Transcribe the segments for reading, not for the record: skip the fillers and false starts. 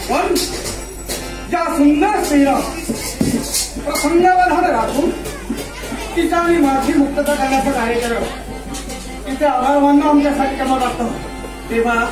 पण ज्या सुंदर स्त्रीला प्रसंगावधान राखून तिचा आणि माझी मुक्तता करण्याचं कार्य केलं, तिचे आभार मानणं आमच्यासाठी कमा लागतं. तेव्हा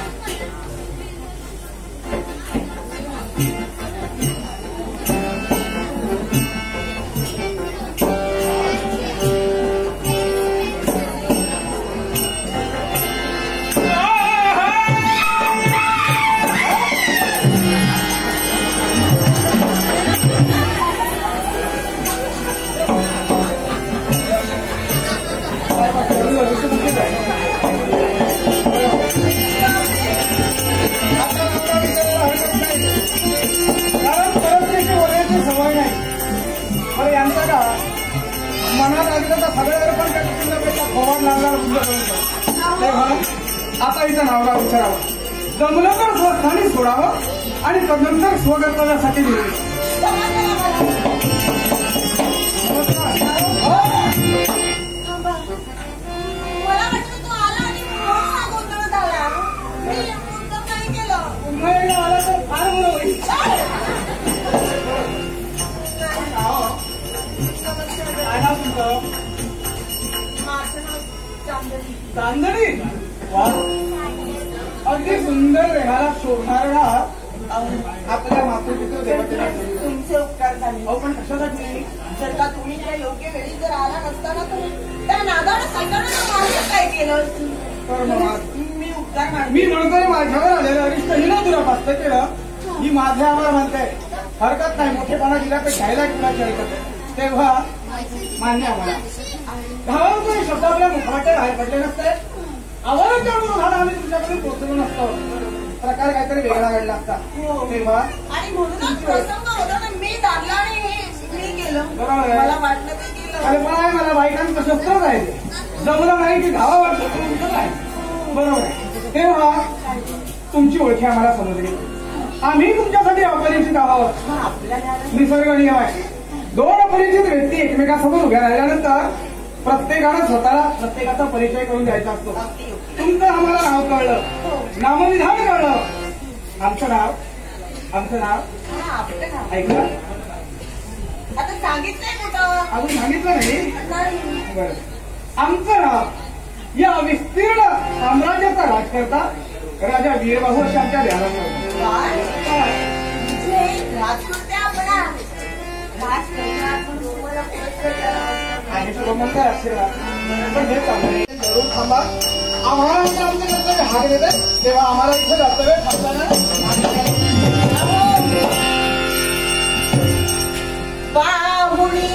आता इथं नावगा विचारावं, जमलं तर स्वस्थानी सोडावं आणि तदनंतर स्वगर्तव्यासाठी दिले. आला तर फार बरं होईल. काय नाव तुमचं? चांदणी. अगदी सुंदर रेहाला शोभणारा आपल्या मातृपितृ देवतेला तुमचे उपकार झाले. अहो पण कशासाठी? जर का तुम्ही त्या योग्य वेळी जर आला नसताना तर त्या नागाला संकटानं माझं काय केलं मी उपकार मानते. मी म्हणतोय माझ्यावर आलेलं अरिष्ट हिला दुरापास्त केलं ही माझे आभार मानते. हरकत नाही, मोठेपणा दिला तर घ्यायला कुणाची हरकत आहे. तेव्हा मान्य आम्हाला धावावर काही शब्द आपल्या मुखाटे बाहेर पडले नसते. आव्हान करून झाला आम्ही तुमच्याकडे पोहोचलो नसतो. प्रकार काहीतरी वेगळा घडला असता. तेव्हा आणि म्हणूनच प्रसंग होता ना, मी दाबला आणि हे मी केलं. बरोबर मला वाटलं ते केलं. कल्पना आहे मला बायकांचं शस्त्र जायचे जमलं नाही की धावा वाटलं काय. बरोबर आहे. तेव्हा तुमची ओळखी आम्हाला समजली. आम्ही तुमच्यासाठी अपरिचित आहोत. निसर्ग नियम आहे. दोन अपरिचित व्यक्ती एकमेकांसमोर उभ्या राहिल्यानंतर प्रत्येकानं स्वतःला प्रत्येकाचा परिचय करून द्यायचा असतो. तुमचं आम्हाला नाव कळलं, नामविधान कळलं. आमचं नाव ऐकलं? आता सांगितलंय कुठं? अजून सांगितलं नाही? बरं. आमचं नाव या विस्तीर्ण साम्राज्याचा राजकर्ता राजा वीरबाहू अशा आमच्या ध्यानात जरूर थांबा. आम्हाला आमच्या हात देते तेव्हा आम्हाला इथे जास्त वेळ थांबताना बाहुडी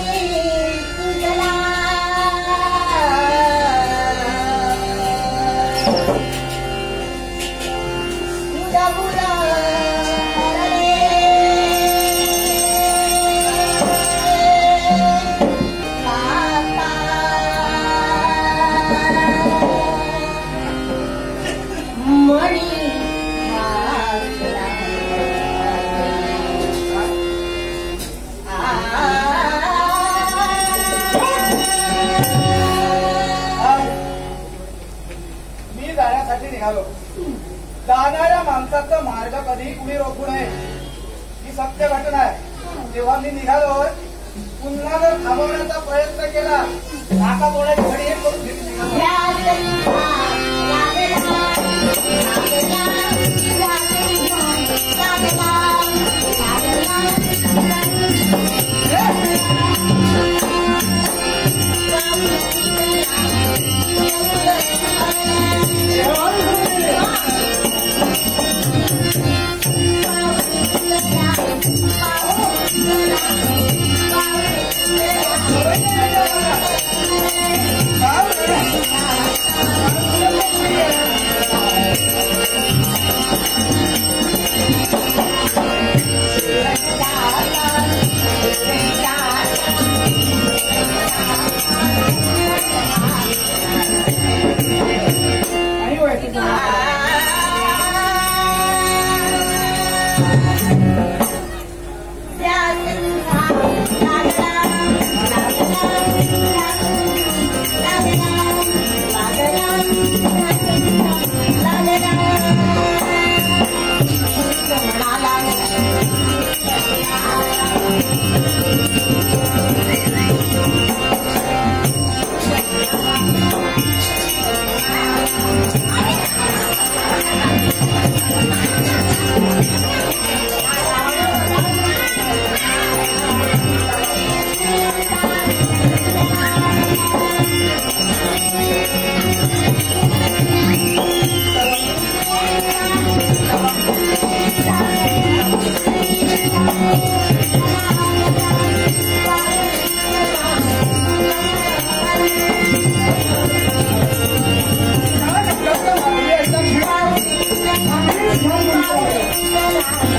तुझला तुझा मुला जाणाऱ्या माणसाचा मार्ग कधीही कुणी रोखू नये ही सत्य घटना आहे. तेव्हा मी निघालोय. पुन्हा जर थांबवण्याचा प्रयत्न केला नाका तोडायची घडी हे करून घेतली.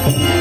नाही